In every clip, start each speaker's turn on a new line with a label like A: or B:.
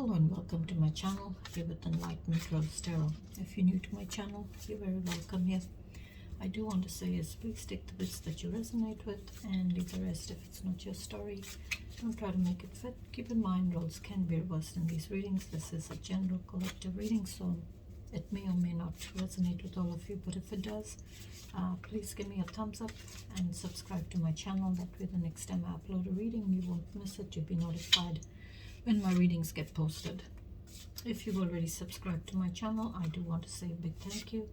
A: Hello and welcome to my channel here with Enlightenment Rose Tarot. If you're new to my channel, you're very welcome here. I do want to say is please take the bits that you resonate with and leave the rest if it's not your story. Don't try to make it fit. Keep in mind roles can be reversed in these readings. This is a general collective reading, so it may or may not resonate with all of you, but if it does, please give me a thumbs up and subscribe to my channel. That way the next time I upload a reading you won't miss it. You'll be notified when my readings get posted. If you've already subscribed to my channel, I do want to say a big thank you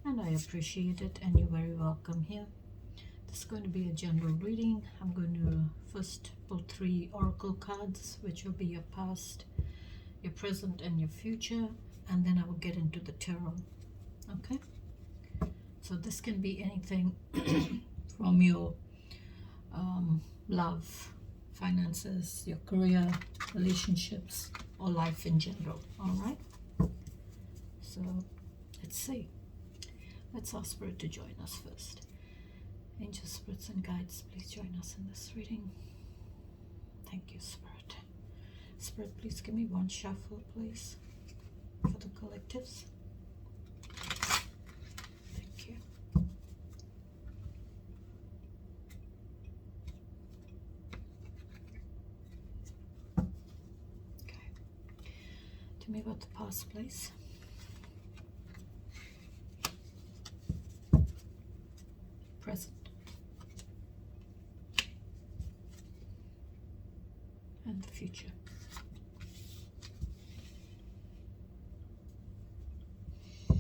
A: and I appreciate it, and you're very welcome here. This is going to be a general reading. I'm going to first pull 3 oracle cards, which will be your past, your present and your future, and then I will get into the tarot. Okay, so this can be anything from your love, finances, your career, relationships, or life in general. All right, so let's see. Let's ask Spirit to join us first. Angels, spirits and guides, please join us in this reading. Thank you, Spirit. Spirit, please give me one shuffle, please, for the collectives. Thank you. Okay. Tell me about the past, please. Present and the future. At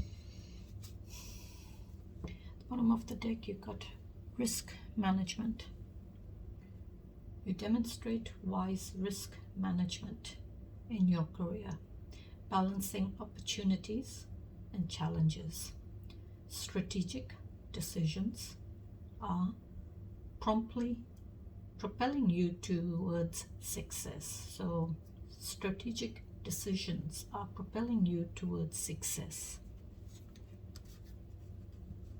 A: the bottom of the deck you got risk management. You demonstrate wise risk management in your career, balancing opportunities and challenges. Strategic decisions are promptly propelling you towards success. So strategic decisions are propelling you towards success.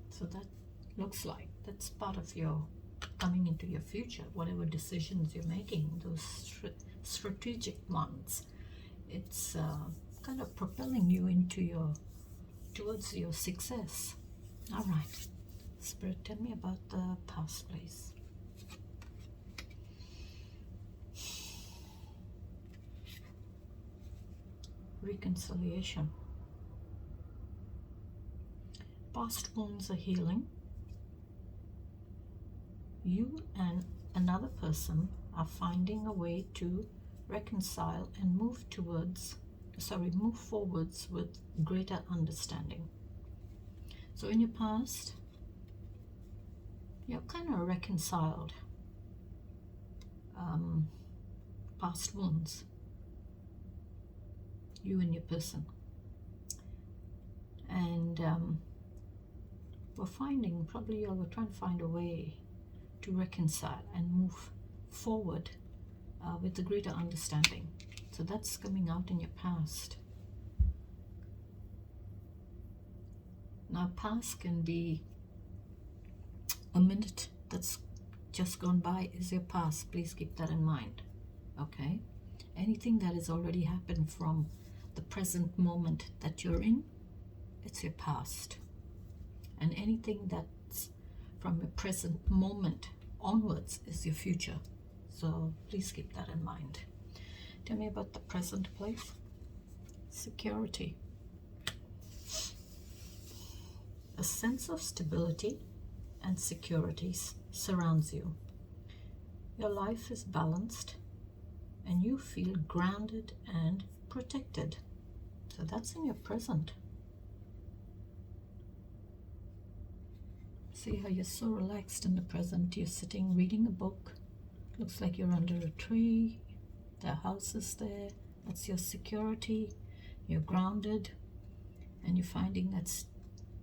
A: So that looks like that's part of your coming into your future. Whatever decisions you're making, those strategic ones, it's kind of propelling you into towards your success. All right, Spirit, tell me about the past, please. Reconciliation. Past wounds are healing. You and another person are finding a way to reconcile and move forwards with greater understanding. So in your past, you're kind of reconciled past wounds, you and your person. And we're finding, probably you all were trying to find a way to reconcile and move forward with the greater understanding. So that's coming out in your past. Now, past can be a minute that's just gone by is your past. Please keep that in mind. Okay? Anything that has already happened from the present moment that you're in, it's your past. And anything that's from your present moment onwards is your future. So please keep that in mind. Tell me about the present, please. Security. A sense of stability and security surrounds you. Your life is balanced and you feel grounded and protected. So that's in your present. See how you're so relaxed in the present. You're sitting reading a book. Looks like you're under a tree. The house is there. That's your security. You're grounded and you're finding that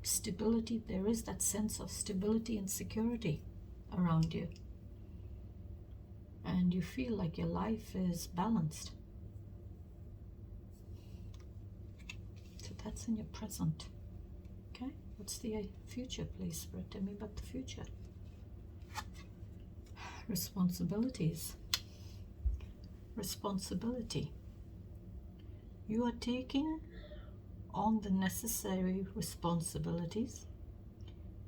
A: stability. There is that sense of stability and security around you, and you feel like your life is balanced. So that's in your present. Okay, what's the future, please, Spirit? Tell me about the future. Responsibilities. Responsibility. You are taking on the necessary responsibilities,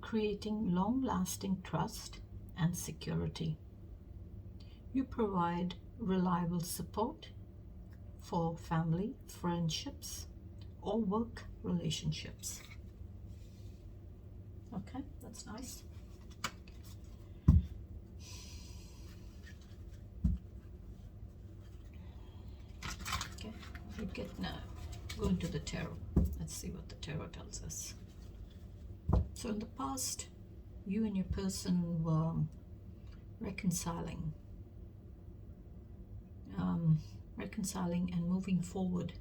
A: creating long-lasting trust and security. You provide reliable support for family, friendships, or work relationships. Okay, that's nice. Okay, we get now go into the tarot. Let's see what the tarot tells us. So in the past, you and your person were reconciling and moving forward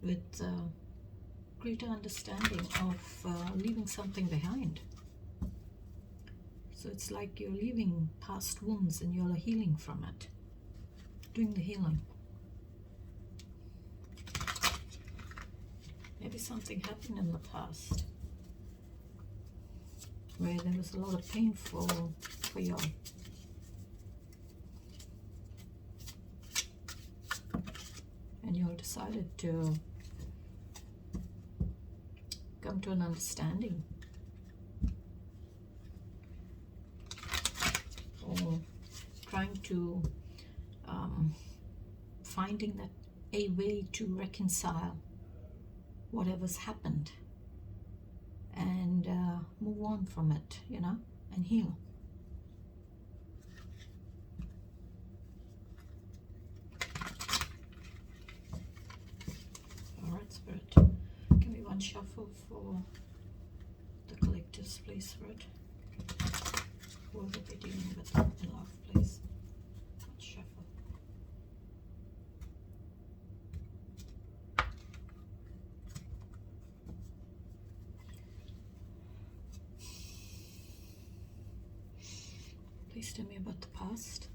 A: with greater understanding of leaving something behind. So it's like you're leaving past wounds and you're healing from it, doing the healing. Maybe something happened in the past where there was a lot of pain for you. And you all decided to come to an understanding, or trying to finding that a way to reconcile whatever's happened and move on from it, you know, and heal. Alright, Spirit, give me one shuffle for the collectives, please, Spirit. Who will be dealing with in love, please? One shuffle. Please tell me about the past.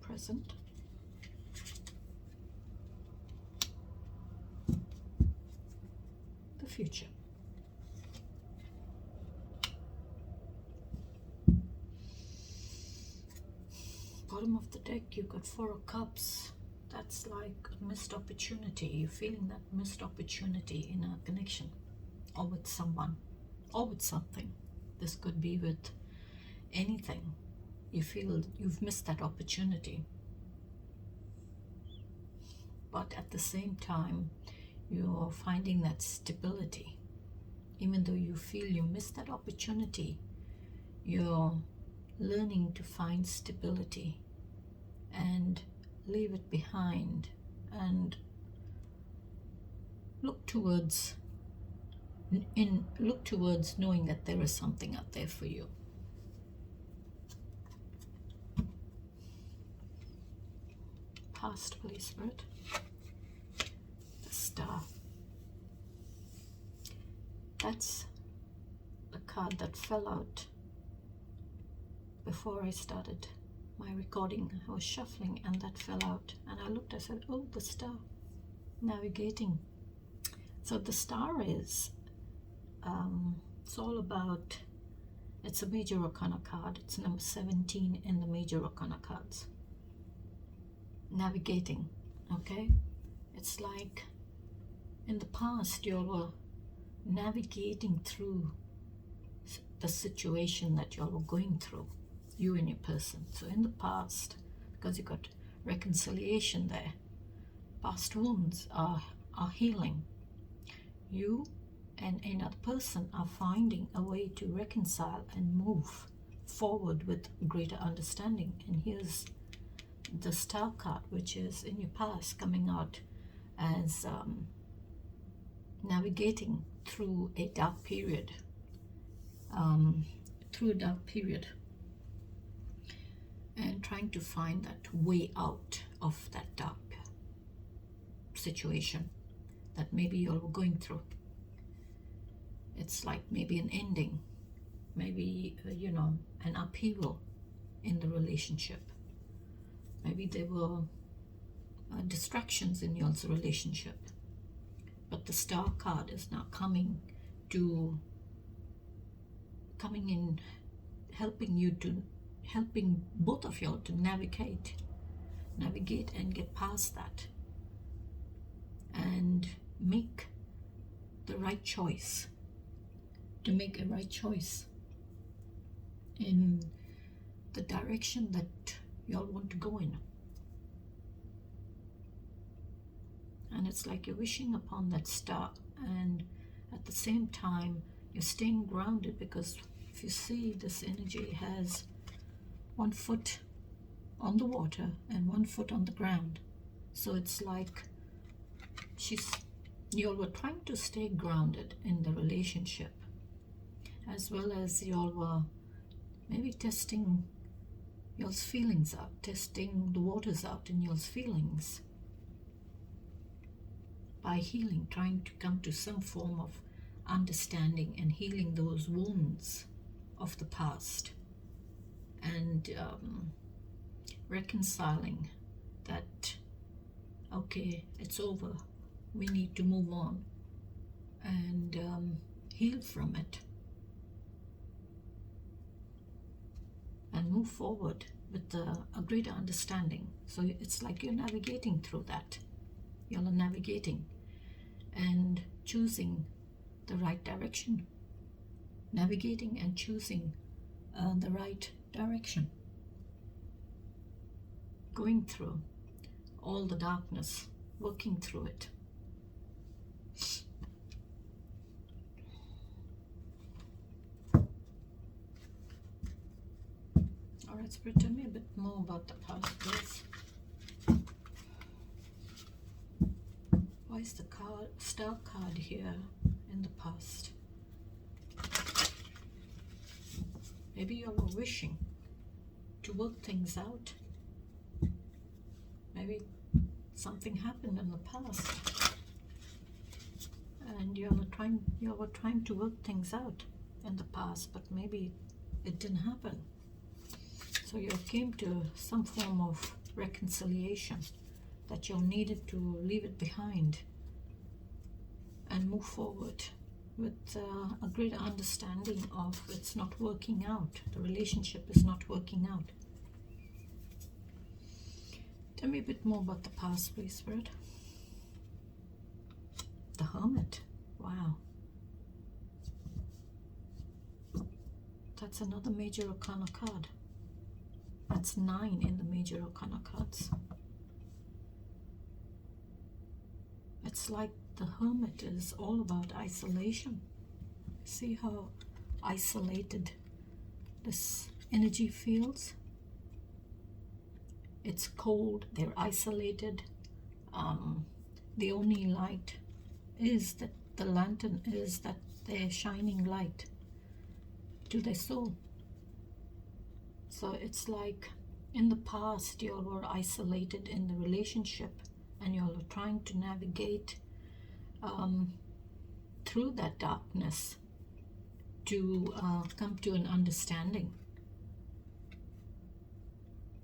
A: Present. The future. Bottom of the deck, you've got Four of Cups. That's like a missed opportunity. You're feeling that missed opportunity in a connection, or with someone, or with something. This could be with anything. You feel you've missed that opportunity. But at the same time, you're finding that stability. Even though you feel you missed that opportunity, you're learning to find stability and leave it behind and look towards knowing that there is something out there for you. Past, please, Spirit. The Star. That's the card that fell out before I started my recording. I was shuffling and that fell out, and I looked, I said, oh, the Star, navigating. So the Star is it's all about, it's a major arcana card. It's number 17 in the major arcana cards. Navigating. Okay, it's like in the past you were navigating through the situation that you all were going through, you and your person. So in the past, because you got reconciliation there, past wounds are healing. You and another person are finding a way to reconcile and move forward with greater understanding. And here's the Star card, which is in your past, coming out as navigating through a dark period, and trying to find that way out of that dark situation that maybe you're going through. It's like maybe an ending, maybe you know, an upheaval in the relationship. Maybe there were distractions in your relationship, but the Star card is now coming to coming in, helping both of y'all to navigate and get past that and make the right choice, to make a right choice in the direction that y'all want to go in. And it's like you're wishing upon that star, and at the same time you're staying grounded, because if you see, this energy has 1 foot on the water and 1 foot on the ground. So it's like y'all were trying to stay grounded in the relationship, as well as y'all were maybe testing y'all's feelings out, testing the waters out in y'all's feelings by healing, trying to come to some form of understanding and healing those wounds of the past, and reconciling that, okay, it's over, we need to move on and heal from it and move forward with a greater understanding. So it's like you're navigating through that. Y'all are navigating and choosing the right direction, navigating and choosing the right direction, going through all the darkness, working through it. All right, Spirit, tell me a bit more about the past, please. Why is the star card here in the past? Maybe you were wishing to work things out. Maybe something happened in the past and you were trying to work things out in the past, but maybe it didn't happen. So you came to some form of reconciliation, that you needed to leave it behind and move forward with a greater understanding of it's not working out, the relationship is not working out. Tell me a bit more about the past, please, Spirit. The Hermit. Wow. That's another major arcana card. That's 9 in the major arcana cards. It's like the Hermit is all about isolation. See how isolated this energy feels? It's cold, they're isolated. The only light is that the lantern is that they're shining light to their soul. So it's like in the past you all were isolated in the relationship and you all were trying to navigate through that darkness to come to an understanding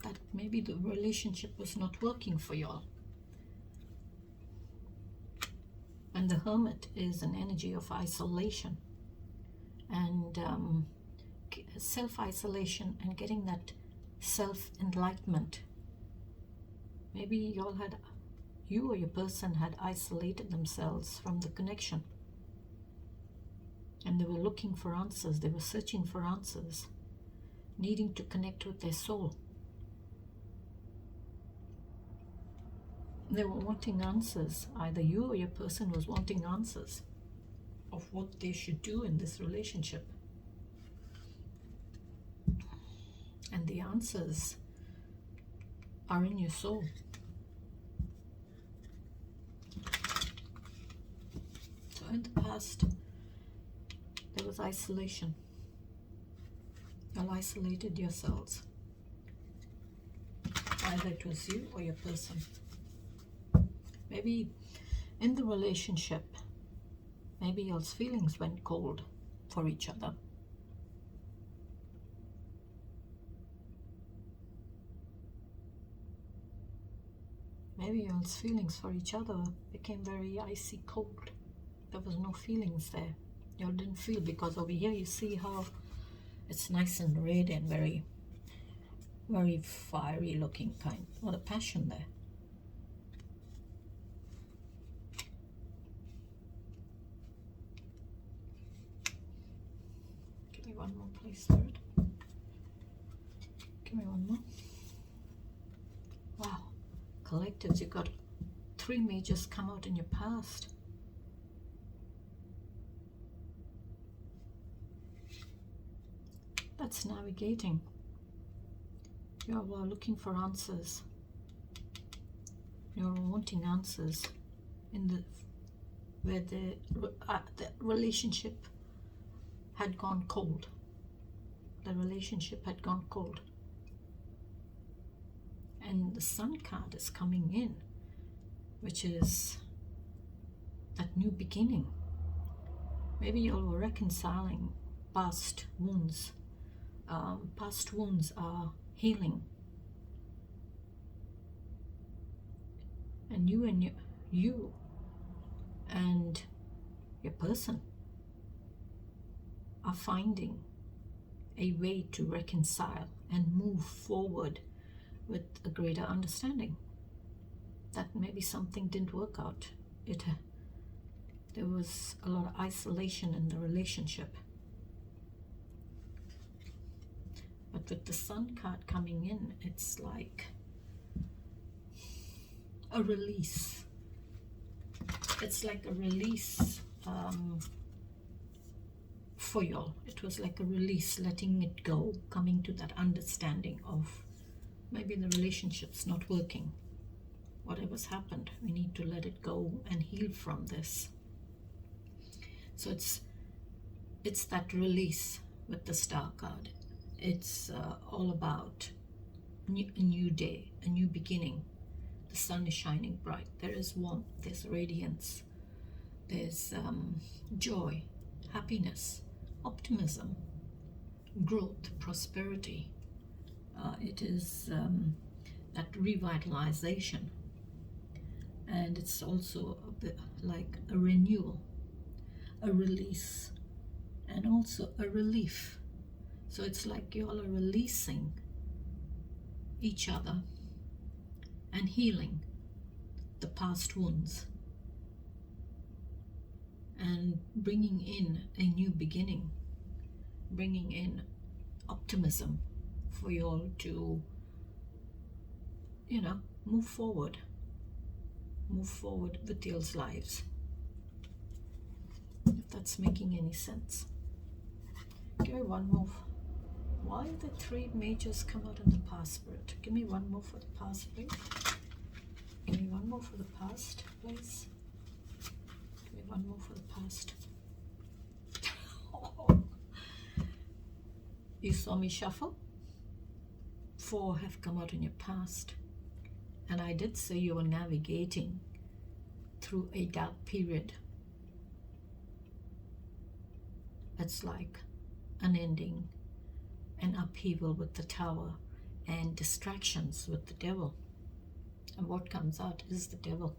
A: that maybe the relationship was not working for y'all. And the Hermit is an energy of isolation and self-isolation and getting that self-enlightenment. Maybe you or your person had isolated themselves from the connection and they were looking for answers, they were searching for answers, needing to connect with their soul. They were wanting answers. Either you or your person was wanting answers of what they should do in this relationship. And the answers are in your soul. So in the past, there was isolation. You isolated yourselves. Either it was you or your person. Maybe in the relationship, maybe y'all's feelings went cold for each other. Maybe y'all's feelings for each other became very icy cold. There was no feelings there. Y'all didn't feel, because over here you see how it's nice and red and very, very fiery looking kind. A lot of passion there. Give me one more, please, Spirit. Give me one more. Wow. Collectives, you got 3 majors come out in your past. That's navigating. You're looking for answers. You're wanting answers in the where the relationship had gone cold. The relationship had gone cold. And the Sun card is coming in, which is that new beginning. Maybe you're reconciling past wounds. Past wounds are healing. And you and your person are finding a way to reconcile and move forward with a greater understanding that maybe something didn't work out. There was a lot of isolation in the relationship. But with the Sun card coming in, it's like a release. It's like a release for y'all. It was like a release, letting it go, coming to that understanding of maybe the relationship's not working. Whatever's happened, we need to let it go and heal from this. So it's that release with the Star card. It's all about a new day, a new beginning. The sun is shining bright. There is warmth, there's radiance, there's joy, happiness, optimism, growth, prosperity. It is that revitalization. And it's also a bit like a renewal, a release, and also a relief. So it's like you all are releasing each other and healing the past wounds and bringing in a new beginning, bringing in optimism for you all to, move forward with y'all's lives. If that's making any sense. Give me one more. Why the 3 majors come out in the past, Spirit? Give me one more for the past, please. Give me one more for the past, please. Give me one more for the past. You saw me shuffle. 4 have come out in your past. And I did say you were navigating through a dark period. It's like an ending, an upheaval with the Tower, and distractions with the Devil. And what comes out is the Devil.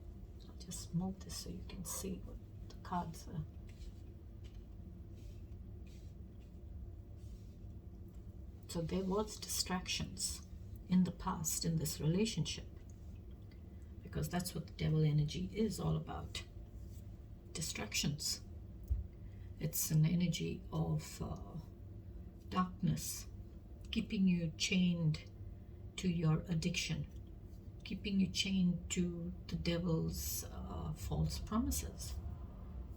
A: I'll just move this so you can see what the cards are. So there was distractions in the past in this relationship, because that's what the Devil energy is all about. Distractions. It's an energy of darkness, keeping you chained to your addiction, keeping you chained to the Devil's false promises,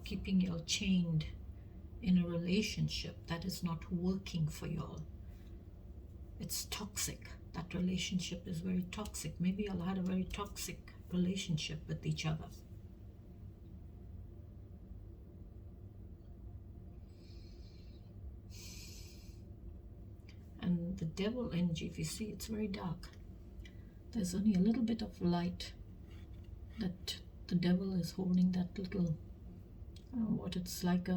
A: keeping you chained in a relationship that is not working for y'all. It's toxic. That relationship is very toxic. Maybe y'all had a very toxic relationship with each other. And the Devil energy, if you see, it's very dark. There's only a little bit of light that the Devil is holding, that little, I don't know what it's like,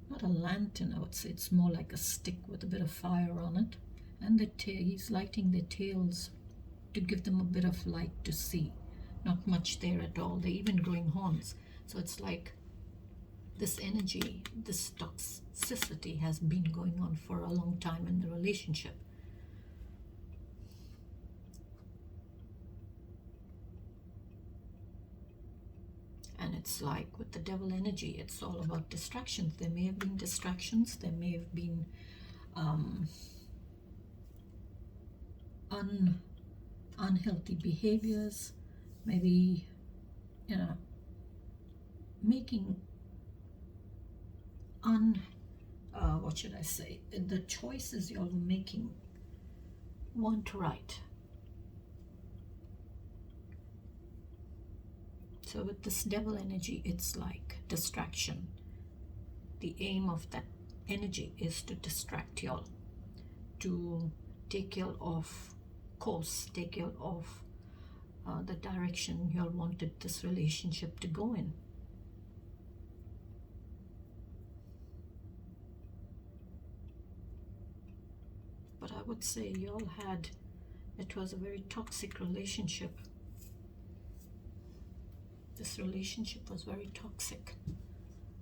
A: not a lantern, I would say. It's more like a stick with a bit of fire on it. And he's lighting their tails to give them a bit of light to see. Not much there at all. They're even growing horns. So it's like this energy, this toxicity has been going on for a long time in the relationship. And it's like with the devil energy, it's all about distractions. There may have been distractions, there may have been unhealthy behaviors, maybe, you know, making what should I say, the choices you're making weren't right. So with this devil energy, it's like distraction. The aim of that energy is to distract y'all, to take y'all off course, take y'all off the direction y'all wanted this relationship to go in. But I would say y'all had, it was a very toxic relationship. This relationship was very toxic,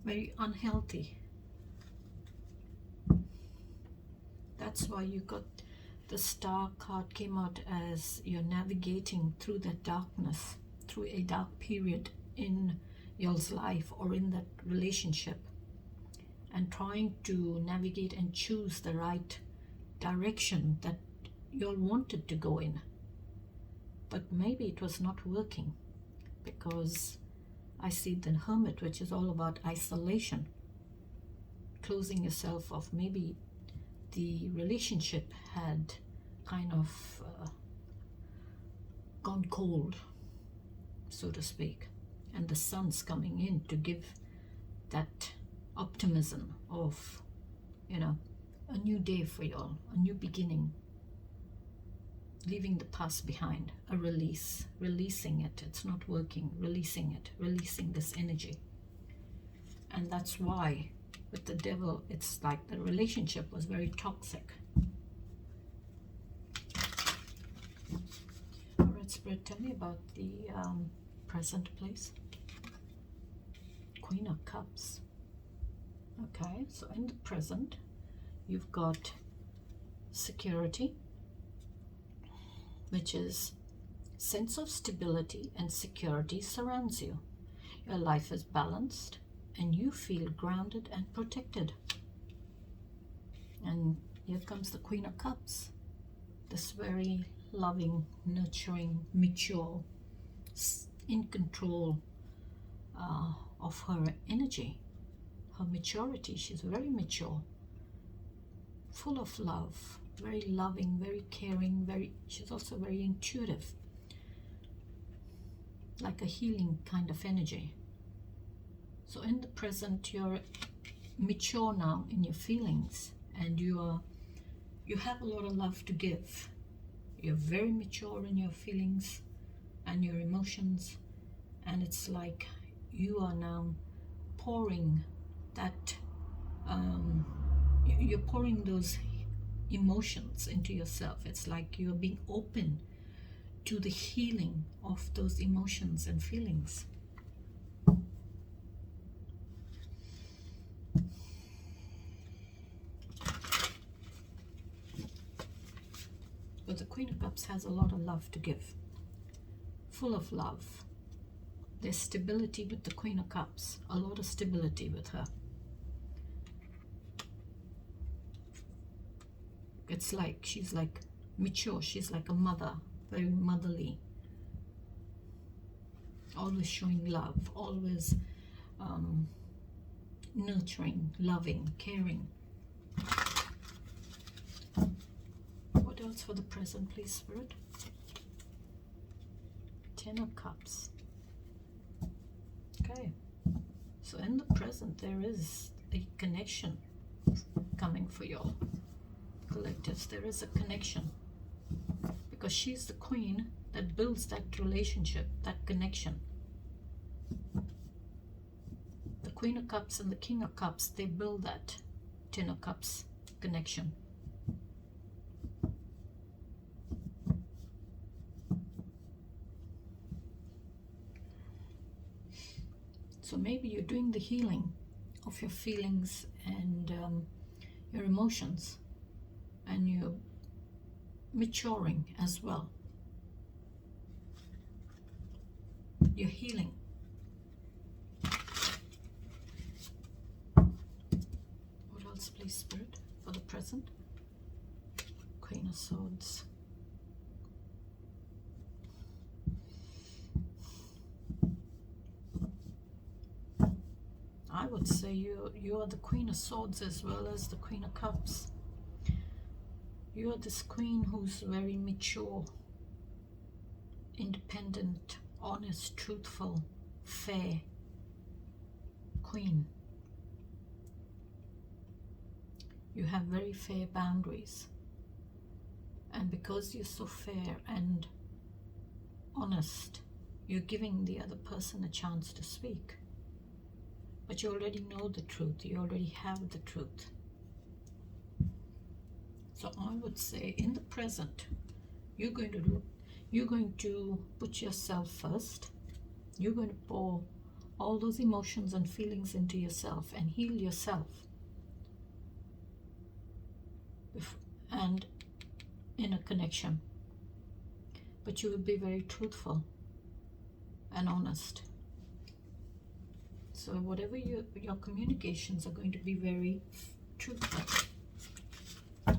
A: very unhealthy. That's why you got the Star card came out as you're navigating through that darkness, through a dark period in y'all's life or in that relationship, and trying to navigate and choose the right direction that y'all wanted to go in. But maybe it was not working, because I see the Hermit, which is all about isolation, closing yourself off. Maybe the relationship had kind of gone cold, so to speak, and the sun's coming in to give that optimism of, you know, a new day for y'all, a new beginning, leaving the past behind, a release, releasing it. It's not working, releasing it, releasing this energy. And that's why with the devil, it's like the relationship was very toxic. All right, Spirit, tell me about the present, please. Queen of Cups. Okay, so in the present, you've got security, which is sense of stability and security surrounds you. Your life is balanced and you feel grounded and protected. And here comes the Queen of Cups, this very loving, nurturing, mature, in control of her energy, her maturity. She's very mature, full of love, very loving, very caring, she's also very intuitive, like a healing kind of energy. So in the present, you're mature now in your feelings, and you have a lot of love to give. You're very mature in your feelings and your emotions, and it's like you are now pouring that, you're pouring those emotions into yourself. It's like you're being open to the healing of those emotions and feelings. But the Queen of Cups has a lot of love to give, full of love. There's stability with the Queen of Cups, a lot of stability with her. It's like she's like mature, she's like a mother, very motherly, always showing love, always nurturing, loving, caring. What else for the present, please, Spirit? Ten of Cups. Okay, so in the present there is a connection coming for y'all collectives. There is a connection, because she's the queen that builds that relationship, that connection. The Queen of Cups and the King of Cups, they build that Ten of Cups connection. So maybe you're doing the healing of your feelings and your emotions, and you're maturing as well. You're healing. What else, please, Spirit, for the present? Queen of Swords. I would say you are the Queen of Swords as well as the Queen of Cups. You are this queen who's very mature, independent, honest, truthful, fair queen. You have very fair boundaries. And because you're so fair and honest, you're giving the other person a chance to speak. But you already know the truth. You already have the truth. So I would say in the present, you're going to put yourself first. You're going to pour all those emotions and feelings into yourself and heal yourself. And in a connection. But you will be very truthful and honest. So whatever your communications are going to be very truthful.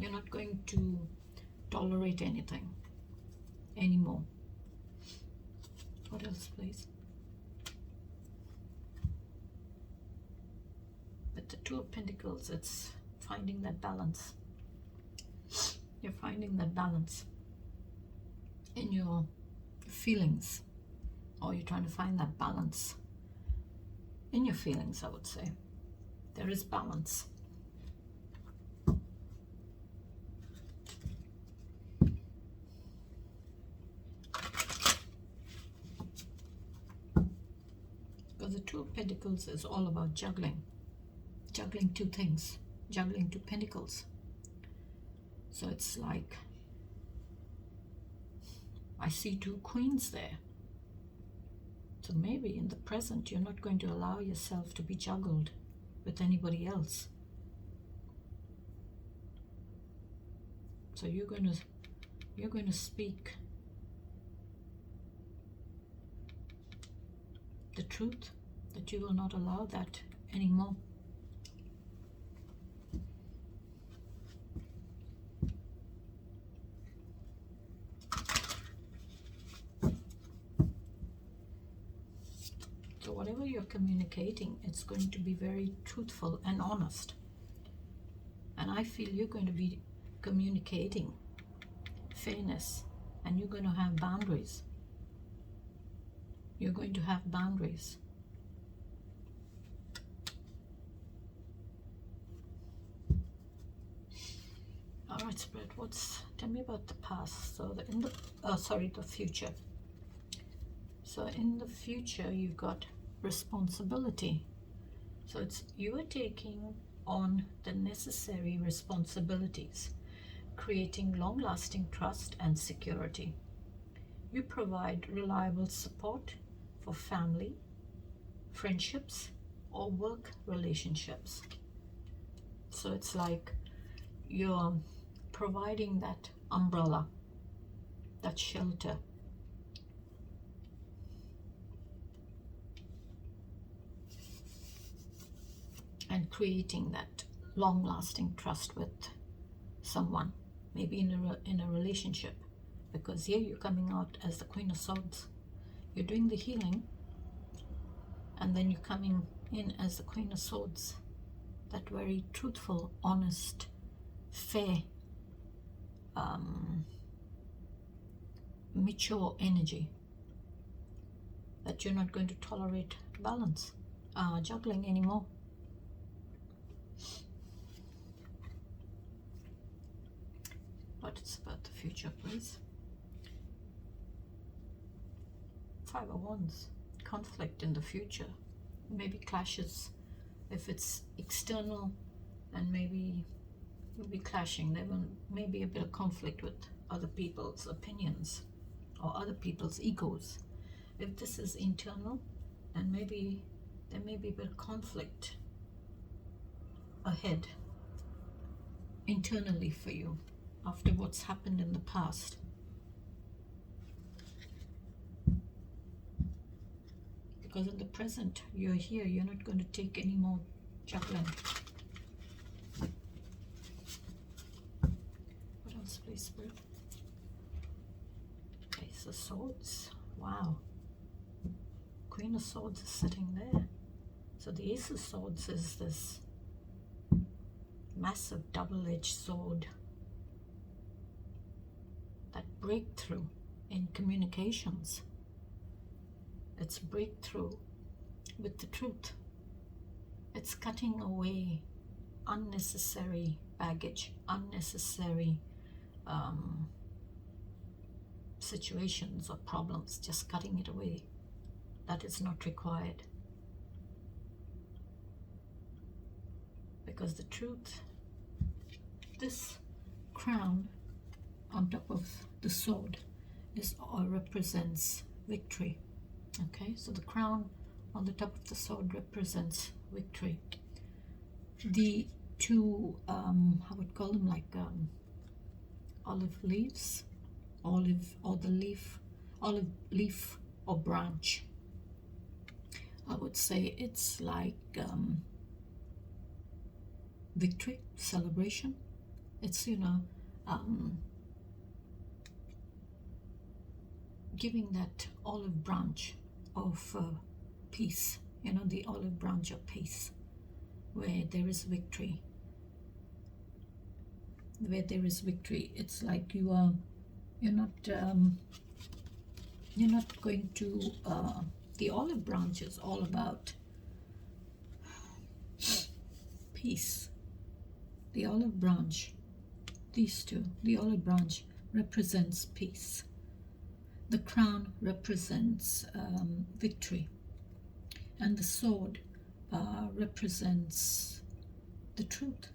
A: You're not going to tolerate anything anymore. What else, please? With the Two of Pentacles, it's finding that balance. You're finding that balance in your feelings, or you're trying to find that balance in your feelings, I would say. There is balance. Because the Two of Pentacles is all about juggling two things, juggling two pentacles. So it's like, I see two queens there. So maybe in the present, you're not going to allow yourself to be juggled with anybody else. So you're going to speak the truth, that you will not allow that anymore. So whatever you're communicating, it's going to be very truthful and honest. And I feel you're going to be communicating fairness, and you're going to have boundaries. You're going to have boundaries. All right, Spirit, tell me about the past. So the future. So in the future, you've got responsibility. So it's you are taking on the necessary responsibilities, creating long-lasting trust and security. You provide reliable support for family, friendships, or work relationships. So it's like you're providing that umbrella, that shelter. And creating that long-lasting trust with someone, maybe in a relationship, because here you're coming out as the Queen of Swords. You're doing the healing, and then you're coming in as the Queen of Swords. That very truthful, honest, fair, mature energy. That you're not going to tolerate juggling anymore. But it's about the future, please. Five of Wands. Conflict in the future. Maybe clashes. If it's external, and maybe you'll be clashing. There may be a bit of conflict with other people's opinions or other people's egos. If this is internal, then maybe there may be a bit of conflict ahead internally for you after what's happened in the past. Because in the present, you're here, you're not going to take any more juggling. What else, please, Spirit? Ace of Swords. Wow. Queen of Swords is sitting there. So the Ace of Swords is this massive double-edged sword. That breakthrough in communications. It's breakthrough with the truth. It's cutting away unnecessary baggage, unnecessary situations or problems, just cutting it away. That is not required. Because the truth, this crown on top of the sword is or represents victory. Okay, so the crown on the top of the sword represents victory. The two, I would call them like olive leaves, olive leaf or branch. I would say it's like victory, celebration. It's, you know, giving that olive branch of peace, you know, the olive branch of peace, where there is victory. Where there is victory, it's like you're not going to, the olive branch is all about peace. The olive branch, these two, the olive branch represents peace. The crown represents victory, and the sword represents the truth.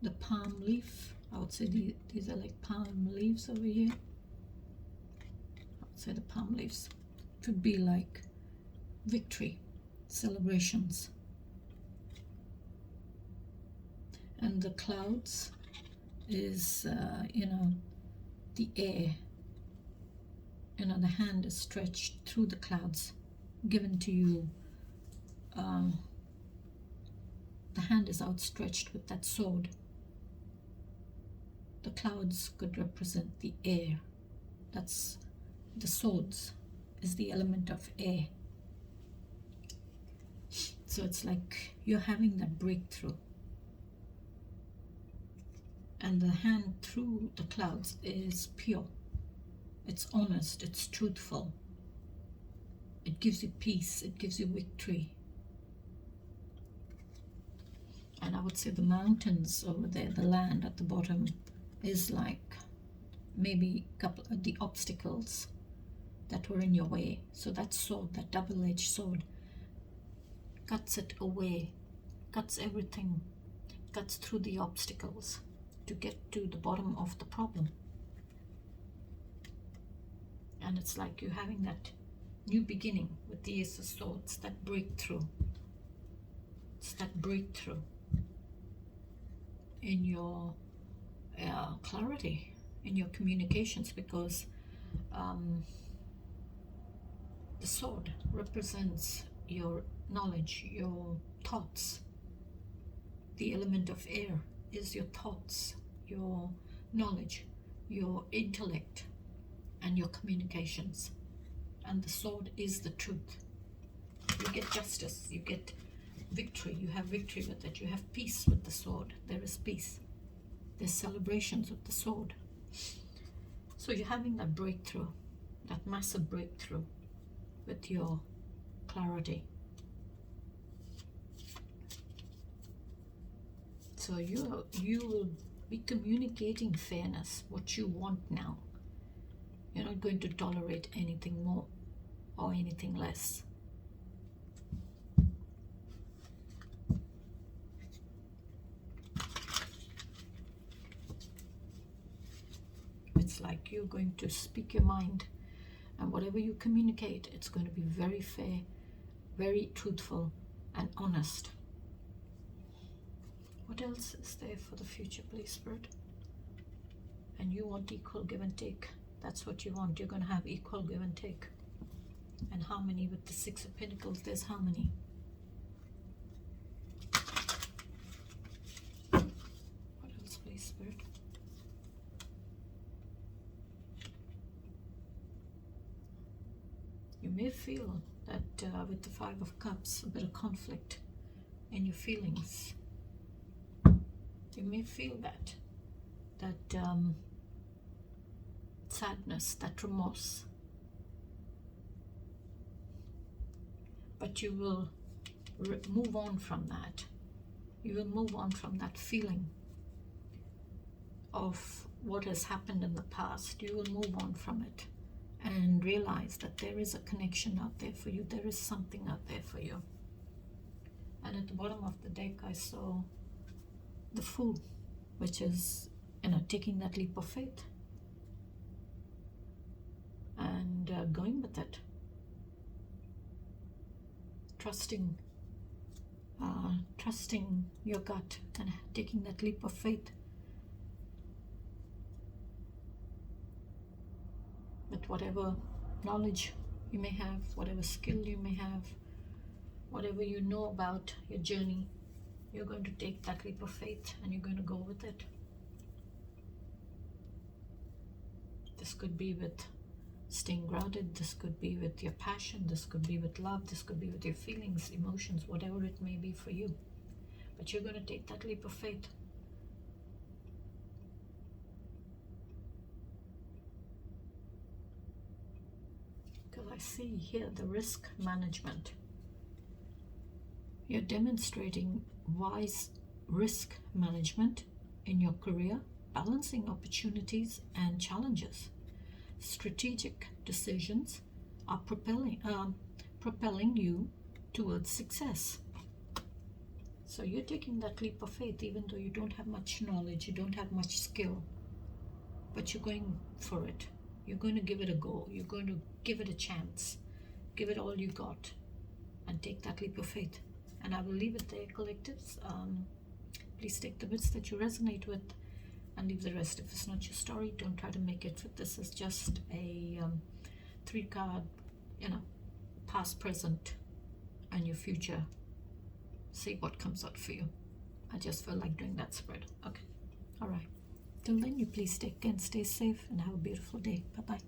A: The palm leaf, I would say these are like palm leaves over here. I would say the palm leaves could be like victory, celebrations. And the clouds is, you know, the air. You know, the hand is stretched through the clouds, given to you. The hand is outstretched with that sword. The clouds could represent the air. That's the swords is the element of air. So it's like you're having that breakthrough. And the hand through the clouds is pure. It's honest, it's truthful. It gives you peace, it gives you victory. And I would say the mountains over there, the land at the bottom, is like maybe a couple of the obstacles that were in your way. So that sword, that double-edged sword, cuts it away, cuts everything, cuts through the obstacles to get to the bottom of the problem. And it's like you're having that new beginning with the Ace of Swords, that breakthrough. It's that breakthrough in your clarity, in your communications, because the sword represents your knowledge, your thoughts. The element of air is your thoughts, your knowledge, your intellect, and your communications. And the sword is the truth. You get justice, you get victory, you have victory with it, you have peace with the sword. There is peace. There's celebrations with the sword. So you're having that breakthrough, that massive breakthrough with your clarity. So you will be communicating fairness, what you want now. You're not going to tolerate anything more or anything less. It's like you're going to speak your mind, and whatever you communicate, it's going to be very fair, very truthful, and honest. What else is there for the future, please, Spirit? And you want equal give and take. That's what you want. You're going to have equal give and take. And harmony with the Six of Pentacles. There's harmony. What else, please, Spirit? You may feel that with the Five of Cups, a bit of conflict in your feelings. You may feel that sadness, that remorse. But you will move on from that. You will move on from that feeling of what has happened in the past. You will move on from it and realize that there is a connection out there for you. There is something out there for you. And at the bottom of the deck, I saw the Fool, which is, taking that leap of faith and going with it. Trusting your gut and taking that leap of faith. With whatever knowledge you may have, whatever skill you may have, whatever you know about your journey, you're going to take that leap of faith and you're going to go with it. This could be with staying grounded, this could be with your passion, this could be with love, this could be with your feelings, emotions, whatever it may be for you. But you're going to take that leap of faith. Because I see here the risk management. You're demonstrating wise risk management in your career, balancing opportunities and challenges. Strategic decisions are propelling you towards success. So you're taking that leap of faith even though you don't have much knowledge, you don't have much skill, but you're going for it. You're going to give it a go. You're going to give it a chance. Give it all you got and take that leap of faith. And I will leave it there, collectives. Please take the bits that you resonate with and leave the rest. If it's not your story, don't try to make it fit. This is just a 3-card, past, present, and your future. See what comes out for you. I just felt like doing that spread. Okay. All right. Till then, you please take care and stay safe and have a beautiful day. Bye-bye.